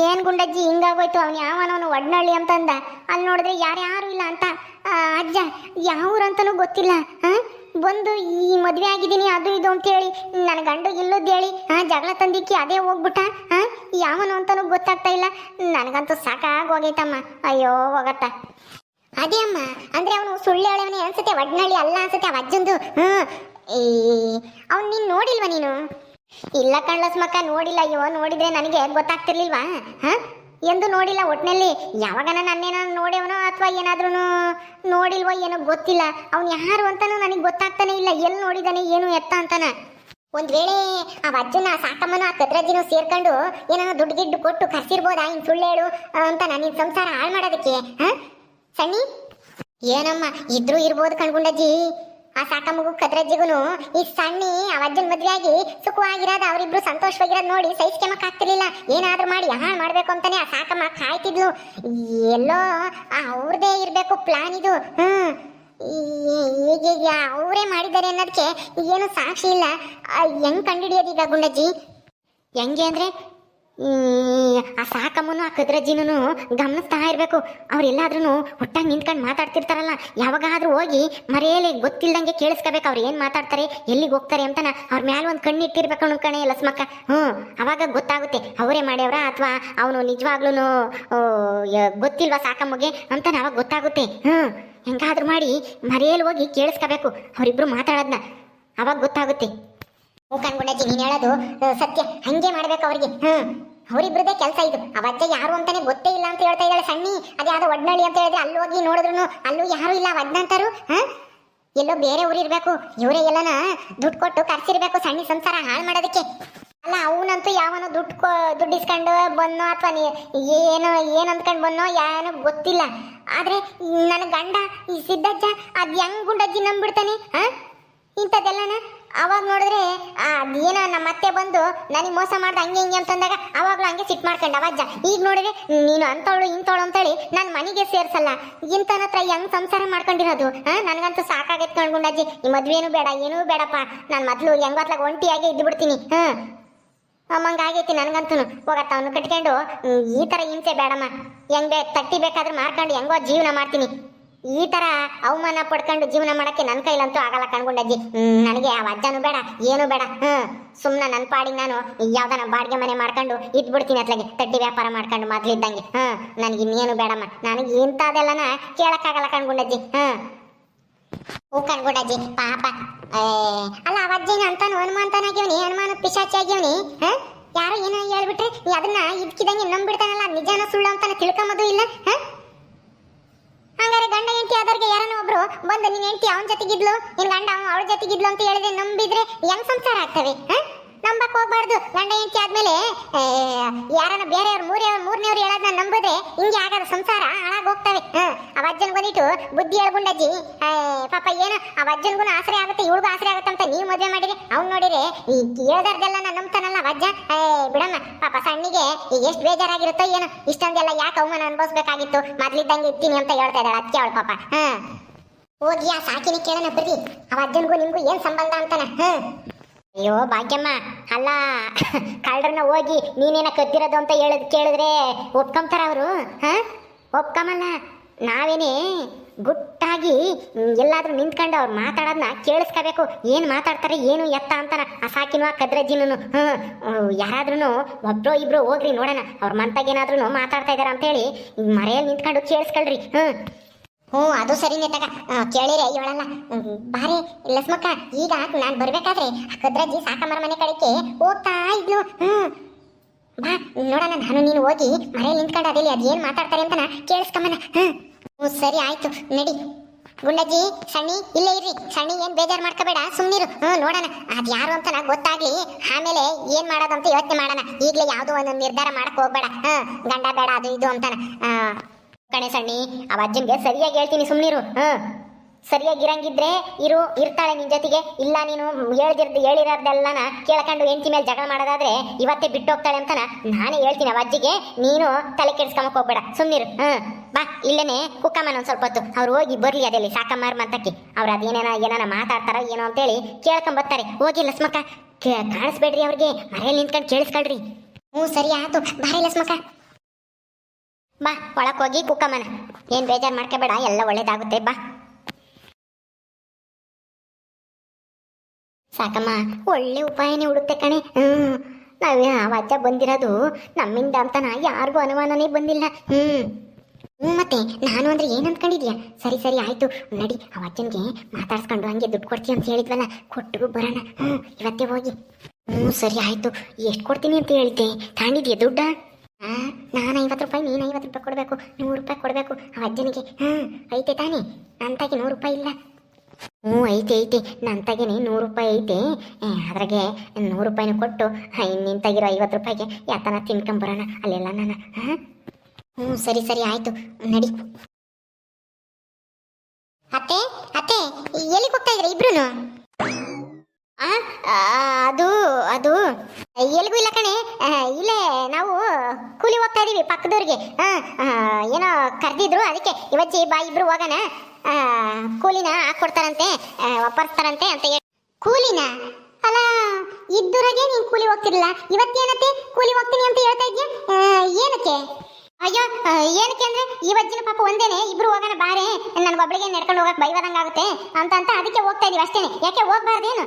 ಏನ್ ಗುಂಡಜ್ಜಿ ಹಿಂಗಾಗೋಯ್ತು? ಅವ್ನು ಯಾವನವನು ಒಡ್ನಳ್ಳಿ ಅಂತಂದ, ಅಲ್ಲಿ ನೋಡಿದ್ರೆ ಯಾರ್ಯಾರು ಇಲ್ಲ ಅಂತ. ಅಜ್ಜ ಯಾವ್ರಂತನೂ ಗೊತ್ತಿಲ್ಲ. ಬಂದು ಈ ಮದ್ವೆ ಆಗಿದ್ದೀನಿ ಅದು ಇದು ಅಂತೇಳಿ ನನ್ನ ಗಂಡು ಇಲ್ಲದ್ ಹೇಳಿ ಜಗಳ ತಂದಿಕ್ಕಿ ಅದೇ ಹೋಗ್ಬಿಟ್ಟ. ಯಾವನು ಅಂತನೂ ಗೊತ್ತಾಗ್ತಾ ಇಲ್ಲ. ನನಗಂತೂ ಸಾಕಾಗೋಗೈತಮ್ಮ. ಅಯ್ಯೋ ಹೋಗತ್ತ. ಅದೇ ಅಮ್ಮ, ಅಂದ್ರೆ ಅವನು ಸುಳ್ಳು ಹೇಳವನೇ ಅನ್ಸುತ್ತೆ, ಒಡ್ನಳ್ಳಿ ಅಲ್ಲ ಅನ್ಸುತ್ತೆ ಅವ ಅಜ್ಜಂದು. ಅವ್ನು ನೀನು ನೋಡಿಲ್ವಾ ನೀನು? ಇಲ್ಲ ಕಣ್ಲಸ್ಮಕ್ಕ, ನೋಡಿಲ್ಲ. ಅಯ್ಯೋ ನೋಡಿದ್ರೆ ನನಗೆ ಗೊತ್ತಾಗ್ತಿರ್ಲಿಲ್ವಾ? ಎಂದು ನೋಡಿಲ್ಲ ಒಟ್ನಲ್ಲಿ. ಯಾವಾಗ ನನ್ನೇನೋ ನೋಡ್ಯವನೋ ಅಥವಾ ಏನಾದ್ರೂ ನೋಡಿಲ್ವೋ ಏನೋ ಗೊತ್ತಿಲ್ಲ. ಅವ್ನು ಯಾರು ಅಂತಾನು ನನಗೆ ಗೊತ್ತಾಗ್ತಾನೆ ಇಲ್ಲ. ಎಲ್ಲಿ ನೋಡಿದಾನೆ ಏನು ಎತ್ತ ಅಂತಾನ. ಒಂದ್ ವೇಳೆ ಆ ಅಜ್ಜನ ಸಾಕಮ್ಮನ ಆ ಕದ್ರಜ್ಜಿನೂ ಸೇರ್ಕೊಂಡು ಏನೋ ದುಡ್ಡು ಗಿಡ್ಡು ಕೊಟ್ಟು ಕರ್ಸಿರ್ಬೋದಾ ಇನ್ ಸುಳ್ಳು ಹೇಳು ಅಂತ ನಿನ್ ಸಂಸಾರ ಹಾಳು ಮಾಡೋದಕ್ಕೆ? ಸಣ್ಣಿ ಏನಮ್ಮ ಇದ್ರೂ ಇರ್ಬೋದು ಕಣ್ಗುಂಡಜ್ಜಿ. ಆ ಸಾಕಮ್ಮಗೂ ಕದ್ರಜ್ಜಿಗೂ ಈ ಸಣ್ಣಿ ಆ ಅಜ್ಜನ ಮದ್ವೆ ಆಗಿ ಸುಖವಾಗಿರೋದು, ಅವರಿಬ್ರು ಸಂತೋಷವಾಗಿರೋದು ನೋಡಿ ಸಹಿಸ್ಕೆಮಕ್ ಆಗ್ತಿರ್ಲಿಲ್ಲ. ಏನಾದ್ರೂ ಮಾಡಿ ಹಾಳು ಮಾಡ್ಬೇಕು ಅಂತಾನೆ ಆ ಸಾಕಮ್ಮ ಕಾಯ್ತಿದ್ಲು. ಎಲ್ಲೋ ಅವ್ರದೇ ಇರ್ಬೇಕು ಪ್ಲಾನ್ ಇದು. ಈಗ ಅವರೇ ಮಾಡಿದ್ದಾರೆ ಅನ್ನೋದಕ್ಕೆ ಏನು ಸಾಕ್ಷಿ ಇಲ್ಲ. ಹೆಂಗ್ ಕಂಡುಹಿಡಿಯೋದು ಈಗ ಗುಂಡಜ್ಜಿ? ಹೆಂಗೆ ಅಂದ್ರೆ ಆ ಸಾಕಮ್ಮನು ಆ ಕದ್ರಜ್ಜಿನೂ ಗಮನಿಸ್ತಾ ಇರಬೇಕು. ಅವ್ರೆಲ್ಲಾದ್ರೂ ಒಟ್ಟಾಗಿ ನಿಂತ್ಕೊಂಡು ಮಾತಾಡ್ತಿರ್ತಾರಲ್ಲ, ಯಾವಾಗಾದ್ರೂ ಹೋಗಿ ಮರೆಯಲಿ ಗೊತ್ತಿಲ್ದಂಗೆ ಕೇಳಿಸ್ಕೋಬೇಕು ಅವ್ರು ಏನು ಮಾತಾಡ್ತಾರೆ, ಎಲ್ಲಿಗೆ ಹೋಗ್ತಾರೆ ಅಂತಾನ ಅವ್ರ ಮ್ಯಾಲ ಒಂದು ಕಣ್ಣು ಇಟ್ಟಿರ್ಬೇಕು ಅನ್ಕಣೆ ಲಸ್ಮಕ್ಕ. ಅವಾಗ ಗೊತ್ತಾಗುತ್ತೆ ಅವರೇ ಮಾಡ್ಯವ್ರ ಅಥವಾ ಅವನು ನಿಜವಾಗ್ಲೂ ಗೊತ್ತಿಲ್ವಾ ಸಾಕಮ್ಮಗೆ ಅಂತ ಅವಾಗ ಗೊತ್ತಾಗುತ್ತೆ. ಹೆಂಗಾದ್ರೂ ಮಾಡಿ ಮರೆಯಲ್ಲಿ ಹೋಗಿ ಕೇಳಿಸ್ಕೋಬೇಕು ಅವರಿಬ್ರು ಮಾತಾಡೋದನ್ನ, ಅವಾಗ ಗೊತ್ತಾಗುತ್ತೆ. ಕಣ್ಗುಂಡಜ್ಜಿ ನೀನ್ ಹೇಳೋದು ಸತ್ಯ, ಹಂಗೆ ಮಾಡ್ಬೇಕು ಅವ್ರಿಗೆ. ಅವರಿಬ್ರದೇ ಕೆಲಸ ಇದು. ಅವಜ್ಜ ಯಾರು ಅಂತಾನೆ ಗೊತ್ತೇ ಇಲ್ಲ ಅಂತ ಹೇಳ್ತಾ ಇದ್ದಾಳೆ ಸಣ್ಣಿ. ಅದೇ ಯಾವ್ದೋ ಒಡ್ನಳ್ಳಿ ಅಂತ ಹೇಳಿದ್ರೆ ಅಲ್ಲಿ ಹೋಗಿ ನೋಡಿದ್ರು ಅಲ್ಲೂ ಯಾರು ಇಲ್ಲ ಅವಜ್ಜ ಅಂತಾರು. ಎಲ್ಲೋ ಬೇರೆ ಊರಿರ್ಬೇಕು. ಇವರೇ ಎಲ್ಲನ ದುಡ್ಡು ಕೊಟ್ಟು ಕರ್ಸಿರ್ಬೇಕು ಸಣ್ಣಿ ಸಂಸಾರ ಹಾಳು ಮಾಡೋದಕ್ಕೆ. ಅಲ್ಲ ಅವನಂತೂ ಯಾವನೋ ದುಡ್ಡು ಇಸ್ಕೊಂಡು ಬನ್ನೋ ಅಥವಾ ಏನು ಅಂದ್ಕೊಂಡು ಬನ್ನೋ ಏನೋ ಗೊತ್ತಿಲ್ಲ. ಆದ್ರೆ ನನ್ನ ಗಂಡ ಈ ಸಿದ್ದಜ್ಜ ಅದ್ ಹೆಂಗ್ ಗುಂಡಜ್ಜಿ ನಂಬಿಡ್ತಾನೆ ಇಂಥದ್ದೆಲ್ಲನ? ಅವಾಗ ನೋಡಿದ್ರೆ ಏನೋ ನಮ್ಮ ಅತ್ತೆ ಬಂದು ನನಗೆ ಮೋಸ ಮಾಡ್ದೆ ಹಂಗೆ ಹಿಂಗೆ ಅಂತಂದಾಗ ಅವಾಗ್ಲೂ ಹಂಗೆ ಸಿಟ್ಟು ಮಾಡ್ಕೊಂಡು ಅವಜ್ಜ. ಈಗ ನೋಡಿದ್ರೆ ನೀನು ಅಂತವಳು ಇಂಥವಳು ಅಂತೇಳಿ ನನ್ನ ಮನೆಗೆ ಸೇರ್ಸಲ್ಲ. ಇಂತನ ಹತ್ರ ಹೆಂಗ್ ಸಂಸಾರ ಮಾಡ್ಕೊಂಡಿರೋದು? ನನಗಂತೂ ಸಾಕಾಗೈತೆ ಕಣ್ಗುಂಡಜ್ಜಿ. ಈ ಮದ್ವೇನು ಬೇಡ ಏನೂ ಬೇಡಪ್ಪ. ನಾನು ಮೊದಲು ಹೆಂಗತ್ಲಾಗ ಒಂಟಿಯಾಗೆ ಇದ್ದು ಬಿಡ್ತೀನಿ. ಅಮ್ಮಂಗಾಗೈತಿ ನನಗಂತೂ. ಹೋಗತ್ತ ಅವನು ಕಟ್ಕೊಂಡು ಈ ಥರ ಹಿಂಸೆ ಬೇಡಮ್ಮ. ಹೆಂಗೆ ತಟ್ಟಿ ಬೇಕಾದ್ರೂ ಮಾರ್ಕೊಂಡು ಹೆಂಗೋ ಜೀವನ ಮಾಡ್ತೀನಿ. ಈ ತರ ಅವಮಾನ ಪಡ್ಕೊಂಡು ಜೀವನ ಮಾಡಕ್ಕೆ ನನ್ನ ಕೈಲಂತೂ ಆಗಲ್ಲ ಕಣ್ಗುಂಡಜ್ಜಿ. ನನಗೆ ಆ ಅಜ್ಜನೂ ಬೇಡ ಏನು ಬೇಡ. ಸುಮ್ಮನೆ ನನ್ನ ಪಾಡಿಗೆ ನಾನು ಯಾವ್ದಾನ ಬಾಡಿಗೆ ಮನೆ ಮಾಡ್ಕೊಂಡು ಇದ್ಬಿಡ್ತೀನಿ ಅತ್ಲಾಗೆ, ತಡ್ಡಿ ವ್ಯಾಪಾರ ಮಾಡ್ಕೊಂಡು ಮೊದ್ಲಿದ್ದಂಗೆ. ನನಗೆ ಇನ್ನೇನು ಬೇಡಮ್ಮ. ನನಗೆ ಇಂಥದೆಲ್ಲನ ಕೇಳಕ್ಕಾಗಲ್ಲ ಕಣ್ಗುಂಡಜ್ಜಿ. ಕಣ್ಗುಂಡಜ್ಜಿ ಪಾಪ. ಅಲ್ಲ ಆ ಅಜ್ಜಿನ ಅಂತಾನು ಹನುಮಂತನಾಗ್ಯವನಿ, ಹನುಮಾನ ಪಿಶಾಚಿ ಆಗ್ಯವನಿ. ಯಾರೋ ಏನೋ ಹೇಳ್ಬಿಟ್ರೆ ಅದನ್ನ ಇದ್ಕಿದಂಗೆ ನಂಬಿಡ್ತಾನಲ್ಲ, ನಿಜಾನ ಸುಳ್ಳು ಅಂತಾನೆ ತಿಳ್ಕೊಂಬದು ಇಲ್ಲ. ಹಂಗಾರೆ ಗಂಡ ಹೆಂಡತಿ ಆದವ್ರಿಗೆ ಯಾರನ್ನ ಒಬ್ರು ಬಂದು ನಿನ್ ಹೆಂಡತಿ ಅವನ ಜೊತೆಗಿದ್ಲು, ನಿನ್ ಗಂಡ ಅವಳ ಜೊತೆಗಿದ್ಲು ಅಂತ ಹೇಳಿದ್ರೆ ನಂಬಿದ್ರೆ ಹೆಂಗ್ ಸಂಸಾರ ಆಗ್ತವೆ? ನಂಬಕ್ ಹೋಗ್ಬಾರ್ದು. ಗಂಡ ಹೆಂಡತಿ ಆದ್ಮೇಲೆ ಯಾರನ್ನ ಬೇರೆಯವ್ರು ಮೂರನೇವ್ರು ಹೇಳೋದನ್ನ ನಂಬಿದ್ರೆ ಹಿಂಗೆ ಆಗದ ಸಂಸಾರ ಹಾಳಾಗಿ ಹೋಗ್ತವೆ. ಆ ಅಜ್ಜನ್ ಬಂದಿಟ್ಟು ಬುದ್ಧಿ ಹೇಳ್ಗುಂಡಜ್ಜಿ. ಪಾಪ ಏನು ಆ ಅಜ್ಜನ್ಗೂ ಆಸರೆ ಆಗುತ್ತೆ, ಇವಳಿಗೂ ಆಸರೆ ಆಗುತ್ತೆ ಅಂತ ನೀವು ಮದುವೆ ಮಾಡಿರಿ. ಅವ್ನು ನೋಡಿರಿ ಈ ಹೇಳ್ದಾರ್ದೆಲ್ಲ ನಂಬ್ತಾನಲ್ಲ ಅಜ್ಜ. ಬಿಡಮ್ಮ ಪಾಪ ಸಣ್ಣಿಗೆ ಈಗ ಎಷ್ಟು ಬೇಜಾರಾಗಿರುತ್ತೋ ಏನೋ. ಇಷ್ಟೊಂದೆಲ್ಲ ಯಾಕೆ ಅವಮಾನ ಅನ್ಭವಿಸ್ಬೇಕಾಗಿತ್ತು, ಮೊದ್ಲಿದ್ದಂಗೆ ಇರ್ತೀನಿ ಅಂತ ಹೇಳ್ತಾ ಇದ್ದಾಳೆ ಅದಕ್ಕೆ ಅವಳು ಪಾಪ. ಹೋಗಿ ಆ ಸಾಕಿನಿ ಕೇಳೋಣ ಬರ್ರಿ, ಆ ಅಜ್ಜನ್ಗೂ ನಿಮ್ಗೂ ಏನ್ ಸಂಬಂಧ ಅಂತಾನ. ಅಯ್ಯೋ ಭಾಗ್ಯಮ್ಮ, ಅಲ್ಲ ಕಳ್ಳರನ್ನ ಹೋಗಿ ನೀನೇನ ಕದ್ದಿರೋದು ಅಂತ ಕೇಳಿದ್ರೆ ಒಪ್ಕೊಂತಾರ ಅವರು? ಒಪ್ಕೊಂಬಲ್ಲ. ನಾವೇನೇ ಗುಟ್ಟಾಗಿ ಎಲ್ಲಾದ್ರೂ ನಿಂತ್ಕೊಂಡು ಅವ್ರು ಮಾತಾಡೋದನ್ನ ಕೇಳಿಸ್ಕೋಬೇಕು. ಏನು ಮಾತಾಡ್ತಾರೆ ಏನು ಎತ್ತ ಅಂತಾನ ಆ ಸಾಕಿನೂ ಆ ಕದ್ರಜ್ಜಿನೂ. ಯಾರಾದ್ರೂ ಒಬ್ರೋ ಇಬ್ರು ಹೋಗ್ರಿ ನೋಡೋಣ ಅವ್ರ ಮಂತಾಗೇನಾದ್ರೂ ಮಾತಾಡ್ತಾ ಇದಾರ ಅಂತೇಳಿ ಮರೆಯಲ್ಲಿ ನಿಂತ್ಕೊಂಡು ಕೇಳಿಸ್ಕೊಳ್ರಿ. ಅದು ಸರಿನೇ ತಗ, ಕೇಳಿರೆ ಇವಳಲ್ಲ ಬಾರಿ ಲಸ್ಮಕ್ಕ. ಈಗ ನಾನು ಬರ್ಬೇಕಾದ್ರೆ ಕದ್ರಜ್ಜಿ ಸಾಕಮ್ಮರ ಮನೆ ಕಡೆಗೆ ಹೋಗ್ತಾ ಇದ್ಲು. ಬಾ ನೋಡೋಣ, ನಾನು ನೀನು ಹೋಗಿ ಮರೆಯಲ್ಲಿ ನಿಂತ್ಕೊಂಡು ಅದೇಲಿ ಅದೇನು ಮಾತಾಡ್ತಾರೆ ಅಂತ ಕೇಳಿಸ್ಕೊಂಬನ. ಸರಿ ಆಯ್ತು ನಡಿ. ಗುಂಡಜ್ಜಿ ಸಣ್ಣಿ ಇಲ್ಲೇ ಇರ್ರಿ. ಸಣ್ಣಿ ಏನ್ ಬೇಜಾರು ಮಾಡ್ಕೋಬೇಡ, ಸುಮ್ನಿರು. ನೋಡೋಣ ಅದ್ ಯಾರು ಅಂತ ಗೊತ್ತಾಗ್ಲಿ, ಆಮೇಲೆ ಏನ್ ಮಾಡೋದಂತ ಯೋಚನೆ ಮಾಡೋಣ. ಈಗ್ಲೇ ಯಾವ್ದೋ ಒಂದು ನಿರ್ಧಾರ ಮಾಡಕ್ ಹೋಗ್ಬೇಡ. ಗಂಡ ಬೇಡ ಅದು ಇದು ಅಂತಾನ ಕಣೆ ಸಣ್ಣಿ. ಆ ಅಜ್ಜನ್ಗೆ ಸರಿಯಾಗಿ ಹೇಳ್ತೀನಿ ಸುಮ್ನಿರು. ಸರಿಯಾಗಿರಂಗಿದ್ರೆ ಇರ್ತಾಳೆ ನಿನ್ ಜೊತೆಗೆ. ಇಲ್ಲ ನೀನು ಹೇಳಿರೋದೆಲ್ಲನ ಕೇಳ್ಕೊಂಡು ಹೆಂಡತಿ ಮೇಲೆ ಜಗಳ ಮಾಡೋದಾದ್ರೆ ಇವತ್ತೇ ಬಿಟ್ಟು ಹೋಗ್ತಾಳೆ ಅಂತಾನ ನಾನೇ ಹೇಳ್ತೀನಿ ಆ ಅಜ್ಜಿಗೆ. ನೀನು ತಲೆ ಕೆಡ್ಸ್ಕೊಂಬಕ್ ಹೋಗ್ಬೇಡ, ಸುಮ್ನಿರು. ಬಾ ಇಲ್ಲೇನೆ ಕುಕ್ಕಮ್ಮನ ಒಂದ್ ಸ್ವಲ್ಪ ಹೊತ್ತು ಅವ್ರು ಹೋಗಿ ಬರ್ಲಿ ಅದಲ್ಲಿ ಸಾಕಮ್ಮಾರ ಮಂತಕ್ಕೆ. ಅವ್ರು ಅದೇನೇನ ಮಾತಾಡ್ತಾರ ಏನೋ ಅಂತೇಳಿ ಕೇಳ್ಕೊಂಬರ್ತಾರೆ. ಹೋಗಿ ಲಸ್ಮಕ್ಕ ಕಾಣಿಸ್ಬೇಡ್ರಿ ಅವ್ರಿಗೆ, ಮರೆಯಲ್ಲಿ ನಿಂತ್ಕೊಂಡು ಕೇಳಿಸ್ಕೊಳ್ರಿ. ಹ್ಞೂ ಸರಿ ಆಯ್ತು ಬಾರಿ ಲಸ್ಮಕ್ಕ. ಬಾ ಒಳಕ್ ಹೋಗಿ ಕುಕ್ಕಮ್ಮನ, ಏನ್ ಬೇಜಾರು ಮಾಡ್ಕೋಬೇಡ, ಎಲ್ಲ ಒಳ್ಳೇದಾಗುತ್ತೆ ಬಾ. ಸಾಕಮ್ಮ, ಒಳ್ಳೆ ಉಪಾಯನೇ ಹುಡುಕ್ತೆ ಕಣೆ. ನಾವೇ ಆ ಅಜ್ಜ ಬಂದಿರೋದು ನಮ್ಮಿಂದ ಅಂತನ ಯಾರಿಗೂ ಅನುಮಾನನೇ ಬಂದಿಲ್ಲ. ಮತ್ತೆ ನಾನು ಅಂದ್ರೆ ಏನ್ ಅಂದ್ಕೊಂಡಿದ್ಯಾ? ಸರಿ ಸರಿ ಆಯ್ತು ನಡಿ, ಆ ಅಜ್ಜನ್ಗೆ ಮಾತಾಡ್ಸ್ಕೊಂಡು ಹಂಗೆ ದುಡ್ಡು ಕೊಡ್ತೀವಿ ಅಂತ ಹೇಳಿದ್ವಲ್ಲ, ಕೊಟ್ಟು ಬರೋಣ. ಇವತ್ತೇ ಹೋಗಿ. ಸರಿ ಆಯ್ತು. ಎಷ್ಟು ಕೊಡ್ತೀನಿ ಅಂತ ಹೇಳಿದ್ದೆ, ತಾಂಡಿದ್ಯಾ ದುಡ್ಡ? ನಾನು 50 ರೂಪಾಯಿ, ನೀನು 50 ರೂಪಾಯಿ ಕೊಡಬೇಕು, 100 ರೂಪಾಯಿ ಕೊಡಬೇಕು ಆ ಅಜ್ಜನಿಗೆ. ಐತೆ ತಾನೇ? ನಂತಾಗೆ 100 ರೂಪಾಯಿ ಇಲ್ಲ. ಐತೆ ಐತೆ, ನಂತಾಗೇನೆ 100 ರೂಪಾಯಿ ಐತೆ. ಅದ್ರಾಗೆ 100 ರೂಪಾಯಿನ ಕೊಟ್ಟು ನಿಂತಾಗಿರೋ 50 ರೂಪಾಯಿಗೆ ಯಾತನ ತಿನ್ಕೊಂಬರೋಣ ಅಲ್ಲೆಲ್ಲ ನಾನು. ಸರಿ ಸರಿ ಆಯ್ತು ನಡಿ. ಅತ್ತೆ ಅತ್ತೆ, ಎಲ್ಲಿಗೆ ಹೋಗ್ತಾ ಇದ್ರಿ ಇಬ್ರು? ಅದು ಅದು ಎಲ್ಲಿಗೂ ಇಲ್ಲ ಕಣೆ, ಇಲ್ಲೇ ನಾವು ಕೂಲಿ ಹೋಗ್ತಾ ಇದೀವಿ ಪಕ್ಕದವ್ರಿಗೆ. ಏನೋ ಕರೆದಿದ್ರು, ಅದಕ್ಕೆ ಇವಜ್ಜಿ ಬಾ ಇಬ್ರು ಹೋಗೋಣ, ಕೂಲಿನ ಹಾಕೊಡ್ತಾರಂತೆ, ಒಪ್ಪರ್ಸ್ತಾರಂತೆ ಅಂತ ಹೇಳಿ. ಕೂಲಿನ? ಅಲ್ಲ, ಇದ್ದೂರಾಗೆ ನೀನು ಕೂಲಿ ಹೋಗ್ತಿರ್ಲಿಲ್ಲ, ಇವತ್ತೇನತ್ತೆ ಕೂಲಿ ಹೋಗ್ತೀನಿ ಅಂತ ಹೇಳ್ತಾ ಇದ್ಯಾ? ಏನಕ್ಕೆ? ಅಯ್ಯೋ ಏನಕ್ಕೆ ಅಂದ್ರೆ ಈ ವಜ್ಜಿನ ಪಾಪ ಒಂದೇನೆ, ಇಬ್ರು ಹೋಗೋಣ ಬಾರೆ, ನನ್ಗೊಬ್ಳಿಗೆ ನಡ್ಕೊಂಡು ಹೋಗಕ್ ಬೈವಾದಂಗ ಆಗುತ್ತೆ ಅಂತ ಅದಕ್ಕೆ ಹೋಗ್ತಾ ಇದೀವಿ ಅಷ್ಟೇನೆ. ಯಾಕೆ ಹೋಗ್ಬಾರ್ದೇನು?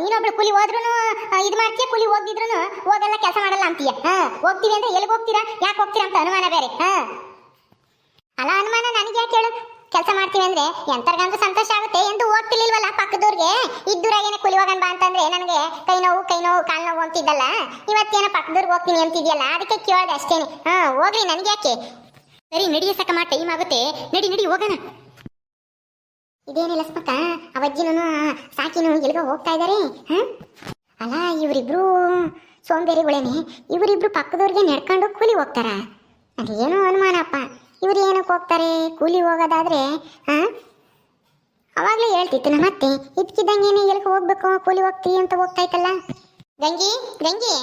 ನೀನೊಬ್ಳು ಕೂಲಿ ಹೋದ್ರು ಇದು ಮಾಡ್ತೀಯ, ಕೂಲಿ ಹೋಗಿದ್ರು ಹೋಗಲ್ಲ ಕೆಲಸ ಮಾಡಲ್ಲ ಅಂತೀಯ. ಹೋಗ್ತೀವಿ ಅಂದ್ರೆ ಎಲ್ಲಿಗೆ ಹೋಗ್ತೀರಾ, ಯಾಕೆ ಹೋಗ್ತೀರಾ ಅಂತ ಅನುಮಾನ ಬೇರೆ. ಅಲ್ಲ ಅನುಮಾನ ನನಗೆ ಯಾಕೆ ಹೇಳು? ಕೆಲಸ ಮಾಡ್ತೀವಿ ಅಂದ್ರೆ ಎಂತರ್ಗಂತೂ ಸಂತೋಷ ಆಗುತ್ತೆ ಎಂದು ಹೋಗ್ತಿರ್ಲಿಲ್ವಲ್ಲ ಪಕ್ಕದವ್ರಿಗೆ. ಇದ್ದೂರಾಗೇನೆ ಕೂಲಿ ಹೋಗೋಣ ಬಾ ಅಂತಂದ್ರೆ ನನಗೆ ಕೈ ನೋವು ಕಾಲು ನೋವು ಅಂತಿದ್ದಲ್ಲ, ಇವತ್ತೇನೋ ಪಕ್ಕದವ್ರಿಗೆ ಹೋಗ್ತೀನಿ ಅಂತಿದ್ಯಲ್ಲ, ಅದಕ್ಕೆ ಕೇಳೋದೆ ಅಷ್ಟೇನೆ. ಹೋಗ್ಲಿ, ನನಗೆ ಯಾಕೆ? ಸರಿ ನಡಿಯ ಸಕಮ್ಮ, ಟೈಮ್ ಆಗುತ್ತೆ, ನಡಿ ನಡಿ ಹೋಗೋಣ. ಇದೇನಿಲ್ಲ ಸ್ಮಕ್ಕ, ಅವಜ್ಜಿನೂ ಸಾಕಿನೂ ಎಲ್ಗೋ ಹೋಗ್ತಾ ಇದ್ದಾರೆ. ಅಲ್ಲ ಇವರಿಬ್ರು ಸೋಂಬೇರಿಗಳೇನೆ, ಇವರಿಬ್ರು ಪಕ್ಕದವ್ರಿಗೆ ನಡ್ಕೊಂಡು ಕೂಲಿ ಹೋಗ್ತಾರ? ಅದೇನೋ ಅನುಮಾನಪ್ಪ, ಇವ್ರು ಏನಕ್ಕೆ ಹೋಗ್ತಾರೆ? ಕೂಲಿ ಹೋಗೋದಾದ್ರೆ ಅವಾಗಲೇ ಹೇಳ್ತಿತ್ತು ನಮ್ಮ ಅತ್ತೆ, ಇದ್ಕಿದ್ದಂಗೇನೆ ಎಲ್ಗೆ ಹೋಗ್ಬೇಕು, ಕೂಲಿ ಹೋಗ್ತೀವಿ ಅಂತ ಹೋಗ್ತಾ ಇತ್ತಲ್ಲ. ಗಂಗಿ ಗಂಗಿ,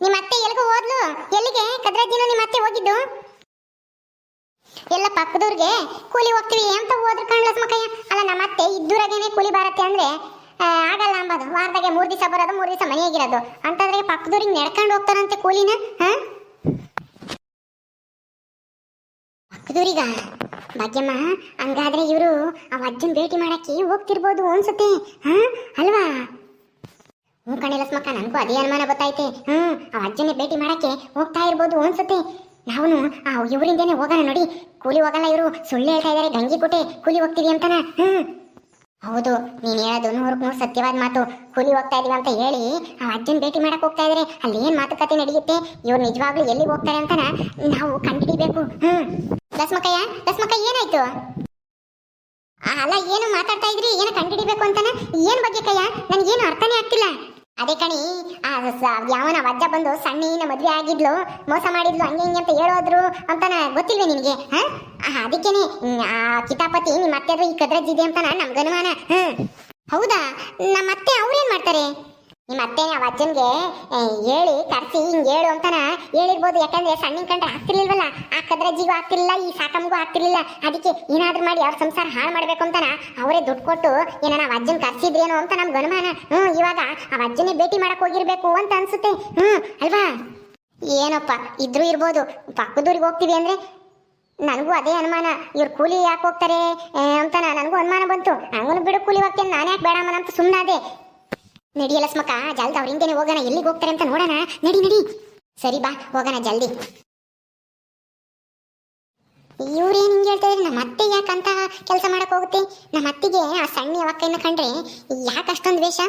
ನಿಮ್ಮ ಅತ್ತೆ ಎಲ್ಗೂ ಹೋದ್ಲು? ಎಲ್ಲಿಗೆ ಕದ್ರಾಜಿನೂ ನಿಮ್ಮ ಅತ್ತೆ ಹೋಗಿದ್ದು? ಎಲ್ಲ ಪಕ್ಕದವ್ರಿಗೆ ಕೂಲಿ ಹೋಗ್ತೀವಿ ಅಂತ ಹೋದ್ರು ಕಣ್ಲ ಸ್ಮಕಯ್ಯ. ಅಲ್ಲ ನಮ್ಮ ಅತ್ತೆ ಇದ್ದೂರಾಗೇನೆ ಕೂಲಿ ಬರತ್ತೆ ಅಂದ್ರೆ ಆಗಲ್ಲ ಅಂಬದು. ವಾರದಾಗೆ 3 ದಿವಸ ಬರೋದು, 3 ದಿವಸ ಮನೆಯಾಗಿರೋದು ಅಂತಂದ್ರೆ ಪಕ್ಕದವ್ರಿಗೆ ನಡ್ಕೊಂಡು ಹೋಗ್ತಾರಂತೆ ಕೂಲಿನ. ಪಕ್ಕದೂರಿಗ ಭಾಗ್ಯಮ್ಮ, ಹಂಗಾದ್ರೆ ಇವರು ಆ ಅಜ್ಜನ್ ಭೇಟಿ ಮಾಡಕ್ಕೆ ಹೋಗ್ತಿರ್ಬೋದು ಅನ್ಸುತ್ತೆ, ಅಲ್ವಾ? ಕಣಿಲ ಸ್ಮಕ್ಕ, ನನಗೂ ಅದೇ ಅನುಮಾನ ಗೊತ್ತಾಯ್ತೆ. ಆ ಅಜ್ಜನೇ ಭೇಟಿ ಮಾಡಕ್ಕೆ ಹೋಗ್ತಾ ಇರ್ಬೋದು ಅನ್ಸುತ್ತೆ. ನಾವು ಇವರಿಂದೇನೆ ಹೋಗೋಣ ನೋಡಿ. ಕೂಲಿ ಹೋಗಲ್ಲ ಇವರು, ಸುಳ್ಳು ಹೇಳ್ತಾ ಇದಾರೆ, ಗಂಗಿ ಕುಟೆ ಕೂಲಿ ಹೋಗ್ತೀವಿ ಅಂತಾನ. ಹೌದು, ನೀನ್ ಹೇಳೋದು 100ಕ್ಕೆ 100 ಸತ್ಯವಾದ ಮಾತು. ಕೂಲಿ ಹೋಗ್ತಾ ಇದೀವಿ ಅಂತ ಹೇಳಿ ಆ ಅಜ್ಜನ್ ಭೇಟಿ ಮಾಡಕ್ ಹೋಗ್ತಾ ಇದಾರೆ. ಅಲ್ಲಿ ಏನ್ ಮಾತುಕತೆ ನಡೆಯುತ್ತೆ, ಇವ್ರು ನಿಜವಾಗ್ಲೂ ಎಲ್ಲಿಗೆ ಹೋಗ್ತಾರೆ ಅಂತಾನ ನಾವು ಕಂಡುಹಿಡಿಬೇಕು. ಲಸ್ಮಕ್ಕಯ್ಯ ಲಸ್ಮಕ್ಕಯ್ಯ, ಏನಾಯ್ತು? ಅಲ್ಲ ಏನು ಮಾತಾಡ್ತಾ ಇದ್ರಿ, ಏನೋ ಕಂಡುಹಿಡಿಬೇಕು ಅಂತಾನ? ಏನ್ ಬಗ್ಗೆ ಕಯ್ಯ? ನನ್ಗೇನು ಅರ್ಥನೇ ಆಗ್ತಿಲ್ಲ. ಅದೇ ಕಣಿ, ಯಾವನ ಅಜ್ಜ ಬಂದು ಸಣ್ಣಿನ ಮದ್ವೆ ಆಗಿದ್ಲು, ಮೋಸ ಮಾಡಿದ್ಲು, ಹಂಗೆ ಹಿಂಗೆ ಅಂತ ಹೇಳೋದ್ರು ಅಂತಾನ ಗೊತ್ತಿಲ್ವೇ ನಿನಗೆ? ಅದಕ್ಕೇನೆ ಆ ಕಿತಾಪತಿ ನಿಮ್ಮ ಅತ್ತೆದು ಈ ಕದ್ರಜ್ಜಿದೆ ಅಂತಾನ ನಮ್ಗೆ ಅನುಮಾನ. ಹೌದಾ? ನಮ್ಮ ಅತ್ತೆ ಅವ್ರೇನ್ ಮಾಡ್ತಾರೆ? ನಿಮ್ಮ ಅತ್ತೆನೇ ಆ ಅಜ್ಜನ್ಗೆ ಹೇಳಿ ಕರ್ಸಿ ಹಿಂಗೆ ಹೇಳು ಅಂತಾನ ಹೇಳಿರ್ಬೋದು. ಯಾಕಂದ್ರೆ ಸಣ್ಣಿನ ಕಂಡ್ರೆ ಆಗ್ತಿರ್ಲಿಲ್ವಲ್ಲ, ಆ ಕದ್ರಜ್ಜಿಗೂ ಆಗ್ತಿರ್ಲಿಲ್ಲ, ಈ ಸಾಕಮ್ಗೂ ಆಗ್ತಿರ್ಲಿಲ್ಲ. ಅದಕ್ಕೆ ಏನಾದ್ರೂ ಮಾಡಿ ಅವ್ರ ಸಂಸಾರ ಹಾಳು ಮಾಡ್ಬೇಕು ಅಂತಾನ ಅವರೇ ದುಡ್ಡು ಕೊಟ್ಟು ಏನೋ ನಾವು ಅಜ್ಜನ್ ಕರ್ಸಿದ್ರೇನೋ ಅಂತ ನಮ್ಗೆ ಅನುಮಾನ. ಇವಾಗ ಆ ಅಜ್ಜನೇ ಭೇಟಿ ಮಾಡಕ್ ಹೋಗಿರ್ಬೇಕು ಅಂತ ಅನ್ಸುತ್ತೆ. ಅಲ್ವಾ? ಏನಪ್ಪ ಇದ್ರೂ ಇರ್ಬೋದು. ಪಕ್ಕದೂರಿಗೆ ಹೋಗ್ತೀವಿ ಅಂದ್ರೆ ನನಗೂ ಅದೇ ಅನುಮಾನ, ಇವ್ರು ಕೂಲಿ ಯಾಕೆ ಹೋಗ್ತಾರೆ ಅಂತ ನನಗೂ ಅನುಮಾನ ಬಂತು. ಹಂಗನು ಬಿಡು, ಕೂಲಿ ಹೋಗ್ತೇನೆ, ನಾನು ಯಾಕೆ ಬೇಡಮ್ಮನ ಅಂತ ಸುಮ್ಮನಾದೆ. ನಡಿಯಲ್ಲ ಸ್ಮಕ್ಕ, ಜಲ್ದಿ ಅವ್ರ ಹಿಂದೆನೆ ಹೋಗೋಣ, ಎಲ್ಲಿಗೆ ಹೋಗ್ತಾರೆ ಅಂತ ನೋಡೋಣ. ನಡಿ ನಡಿ. ಸರಿ ಬಾ ಹೋಗೋಣ ಜಲ್ದಿ. ಇವ್ರೇನು ಹಿಂಗೆ ಹೇಳ್ತಾ ಇದ್ರೆ, ನಮ್ಮ ಅತ್ತೆ ಯಾಕಂತ ಕೆಲಸ ಮಾಡಕ್ ಹೋಗುತ್ತೆ? ನಮ್ಮ ಅತ್ತಿಗೆ ಆ ಸಣ್ಣ ಅವಕ್ಕನ್ನ ಕಂಡ್ರೆ ಯಾಕೆ ಅಷ್ಟೊಂದು ವೇಷ?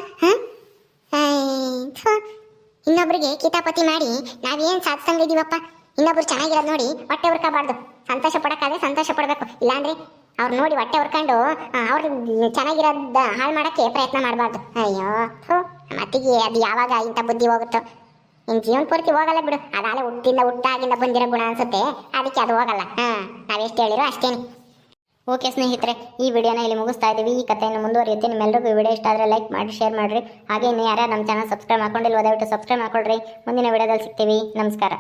ಇನ್ನೊಬ್ರಿಗೆ ಕಿತಾಪತಿ ಮಾಡಿ ನಾವೇನ್ ಸಾಧಿಸಂಗಿದೀವಪ್ಪ. ಇನ್ನೊಬ್ರು ಚೆನ್ನಾಗಿರೋದು ನೋಡಿ ಹೊಟ್ಟೆ ಹುರ್ಕಬಾರ್ದು. ಸಂತೋಷ ಪಡಕ್ಕಾದ್ರೆ ಸಂತೋಷ ಪಡ್ಬೇಕು, ಇಲ್ಲಾಂದ್ರೆ ಅವ್ರು ನೋಡಿ ಹೊಟ್ಟೆ ಹುರ್ಕೊಂಡು ಅವ್ರ ಚೆನ್ನಾಗಿರೋದ ಹಾಳು ಮಾಡಕ್ಕೆ ಪ್ರಯತ್ನ ಮಾಡಬಾರ್ದು. ಅಯ್ಯೋ ಮತ್ತಿಗೆ ಅದು ಯಾವಾಗ ಇಂಥ ಬುದ್ಧಿ ಹೋಗುತ್ತೋ, ನಿನ್ ಜೀವನ ಪೂರ್ತಿ ಹೋಗಲ್ಲ ಬಿಡು. ಅದಾಲೆ ಹುಟ್ಟಾಗಿಂದ ಬಂದಿರೋ ಗುಣ ಅನ್ಸುತ್ತೆ, ಅದಕ್ಕೆ ಅದು ಹೋಗಲ್ಲ. ನಾವೆಷ್ಟು ಹೇಳಿರೋ ಅಷ್ಟೇನೆ. ಓಕೆ ಸ್ನೇಹಿತರೆ, ಈ ವಿಡಿಯೋನ ಇಲ್ಲಿ ಮುಗಿಸ್ತಾ ಇದ್ದೀವಿ. ಈ ಕಥೆಯನ್ನು ಮುಂದುವರಿಯುತ್ತೆ. ನಿಮ್ಮೆಲ್ಲರಿಗೂ ಈ ವಿಡಿಯೋ ಇಷ್ಟ ಆದರೆ ಲೈಕ್ ಮಾಡಿ, ಶೇರ್ ಮಾಡಿರಿ. ಹಾಗೆ ಇನ್ನು ಯಾರ್ಯಾರು ನಮ್ಮ ಚಾನಲ್ ಸಬ್ಸ್ಕ್ರೈಬ್ ಮಾಡ್ಕೊಂಡಿಲ್ವ ದಯವಿಟ್ಟು ಸಬ್ಸ್ಕ್ರೈಬ್ ಮಾಡ್ಕೊಳ್ರಿ. ಮುಂದಿನ ವಿಡಿಯೋದಲ್ಲಿ ಸಿಗ್ತೀವಿ. ನಮಸ್ಕಾರ.